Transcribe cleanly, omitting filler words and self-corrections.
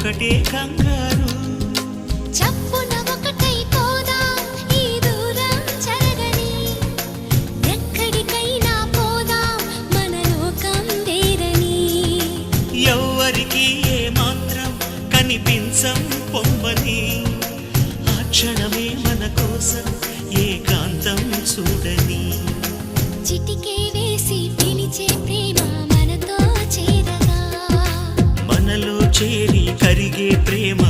ఒకటే కంగారు. చప్పున ఒకటై పోదాం ఈ దూరం చెరగని, ఎక్కడికైనా పోదాం మన లోకం వేరని. ఎవ్వరికి ఏ మాత్రం కనిపించం పొమ్మని, ఆ క్షణమే మన కోసం ఏకాంతం చూడని. చిటికే వేసి పిలిచే ప్రేమ మనతో చేరగా, మనలో చేరి కరిగే ప్రేమ